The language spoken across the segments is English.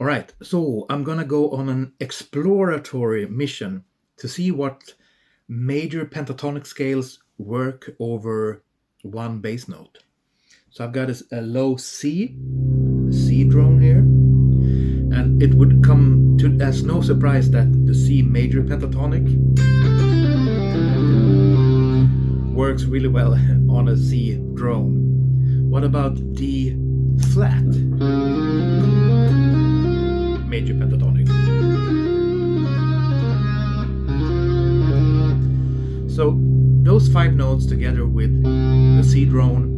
All right, so I'm gonna go on an exploratory mission to see what major pentatonic scales work over one bass note. So I've got a low C drone here, and it would come to as no surprise that the C major pentatonic works really well on a C drone. What about D flat major pentatonic? So those 5 notes together with the C drone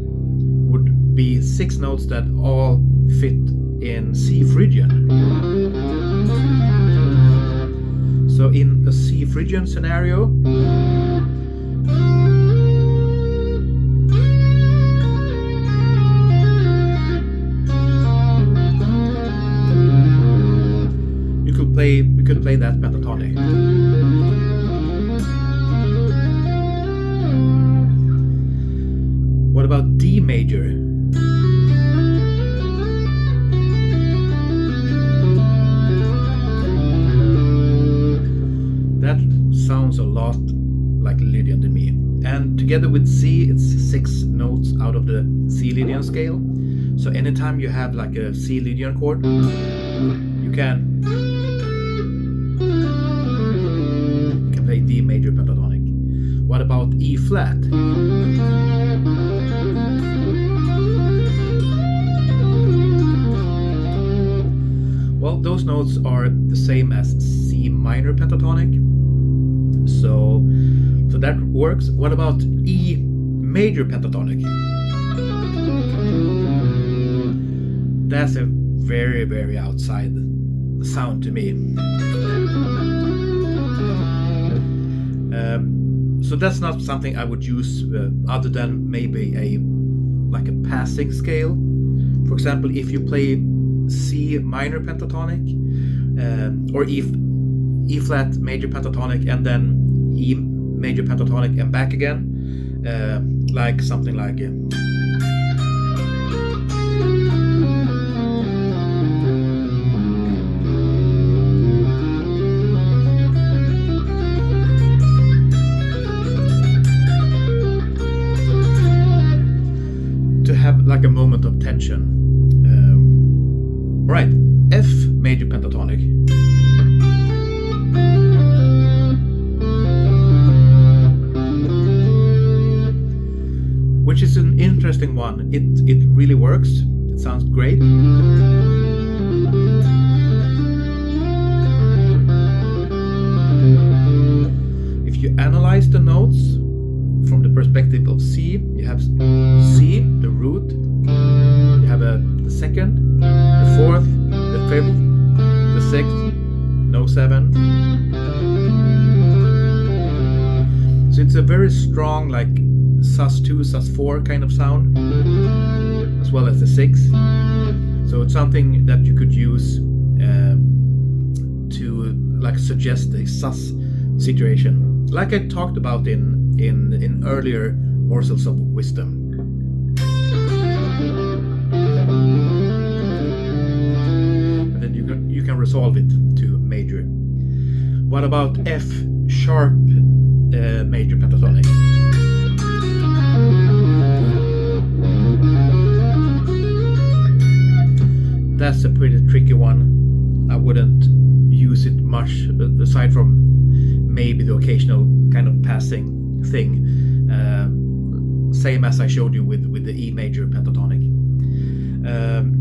would be 6 notes that all fit in C Phrygian. So in a C Phrygian scenario, we could play that pentatonic. What about D major? That sounds a lot like Lydian to me. And together with C, it's 6 notes out of the C Lydian scale. So anytime you have like a C Lydian chord, you can play D major pentatonic. What about E flat? Well, those notes are the same as C minor pentatonic, so that works. What about E major pentatonic? That's a very, very outside sound to me. So that's not something I would use other than maybe a passing scale. For example, if you play C minor pentatonic or E flat major pentatonic and then E major pentatonic and back again, like something like to have like a moment of tension. Right, F major pentatonic. Which is an interesting one. It really works. It sounds great. If you analyze the notes from the perspective of C, you have C, the root, you have the second, the fourth, the fifth, the sixth, no 7. So it's a very strong like sus2, sus4 kind of sound, as well as the 6. So it's something that you could use to like suggest a sus situation, like I talked about in earlier Morsels of Wisdom. And then you can resolve it to major. What about F sharp major pentatonic? That's a pretty tricky one. I wouldn't use it much aside from maybe the occasional kind of passing thing. Same as I showed you with the E major pentatonic.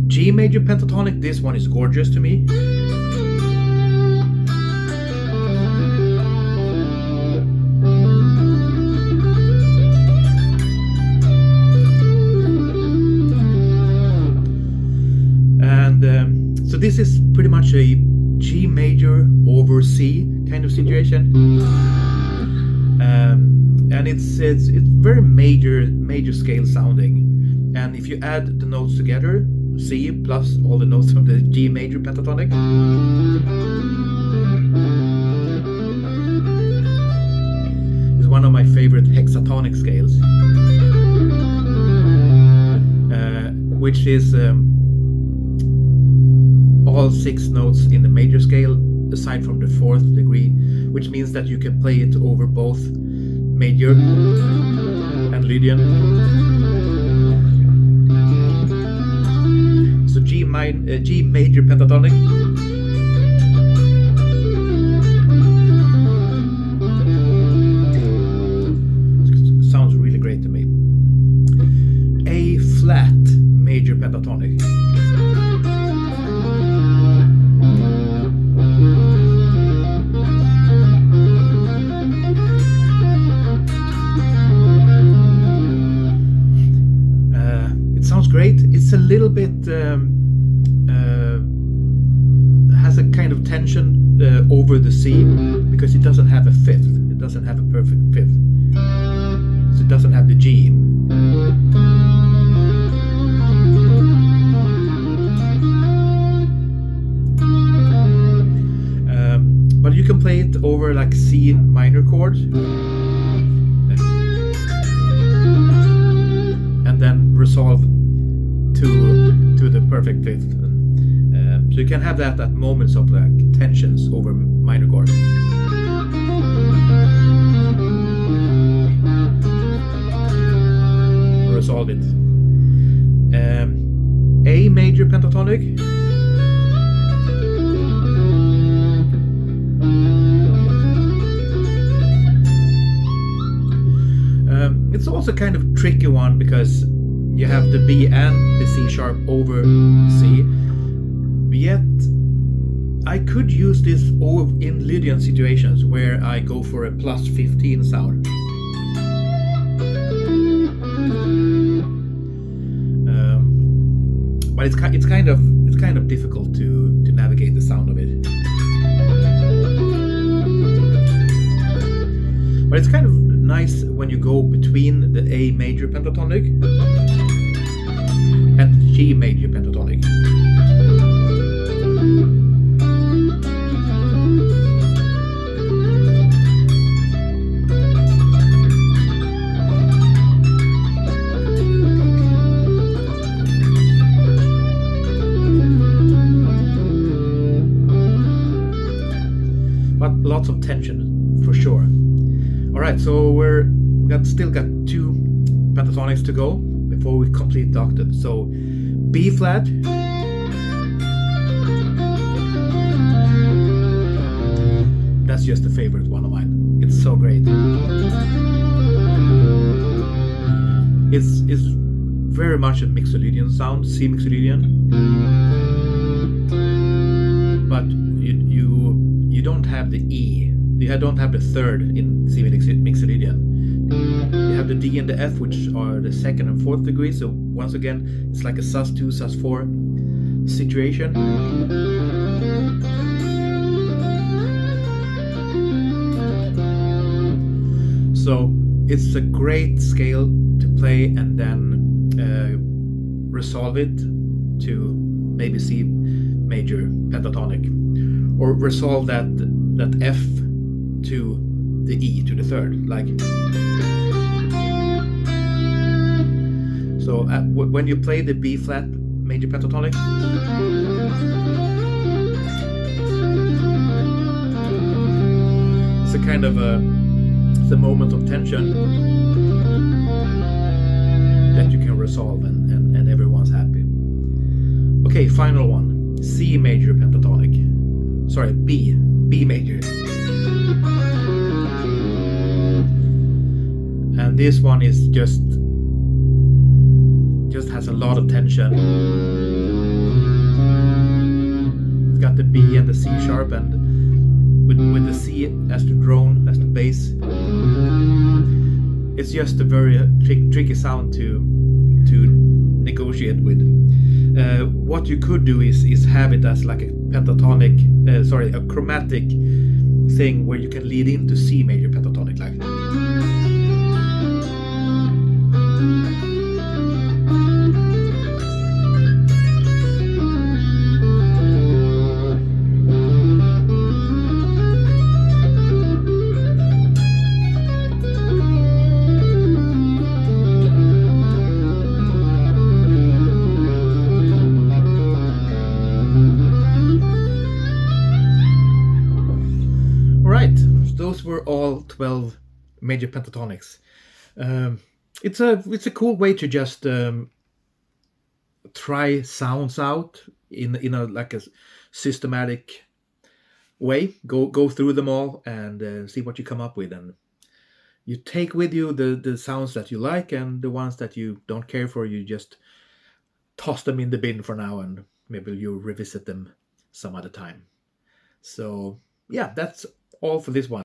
G major pentatonic, this one is gorgeous to me. So this is pretty much a G major over C kind of situation, and it's very major scale sounding. And if you add the notes together, C plus all the notes from the G major pentatonic, is one of my favorite hexatonic scales, which is all 6 notes in the major scale aside from the 4th degree, which means that you can play it over both major and Lydian. So G major pentatonic. Sounds really great to me. A flat major pentatonic. It sounds great. It's a little bit has a kind of tension over the C because it doesn't have a 5th. It doesn't have a perfect 5th. So it doesn't have the G. But you can play it over like C minor chords and then resolve to the perfect 5th. So you can have that at moments of like tensions over minor chords. Resolve it. A major pentatonic. It's also kind of tricky one because you have the B and the C sharp over C. Yet I could use this in Lydian situations where I go for a plus 15 sound. But it's kind of difficult to navigate the sound of it. But it's kind of nice when you go between the A major pentatonic and G major pentatonic. But lots of tension for sure. Alright, so we still got 2 pentatonics to go before we complete the octave. So B flat, that's just a favorite one of mine. It's so great. It's very much a Mixolydian sound, C Mixolydian, but you don't have the E. You don't have the 3rd in C Mixolydian. You have the D and the F, which are the 2nd and 4th degree. So once again, it's like a sus2, sus4 situation. So it's a great scale to play and then resolve it to maybe C major pentatonic, or resolve that F to the E, to the 3rd, like. So when you play the B flat major pentatonic, it's a kind of it's a moment of tension that you can resolve and everyone's happy. Okay, final one, C major pentatonic. Sorry, B major. And this one is just has a lot of tension. It's got the B and the C sharp, and with the C as the drone, as the bass. It's just a very tricky sound to negotiate with. What you could do is have it as like a pentatonic, a chromatic thing where you can lead into C major pentatonic, like. those were all 12 major pentatonics. Um, it's a cool way to just try sounds out in a like a systematic way. Go through them all and see what you come up with, and you take with you the sounds that you like, and the ones that you don't care for, you just toss them in the bin for now, and maybe you revisit them some other time. So yeah, that's all for this one.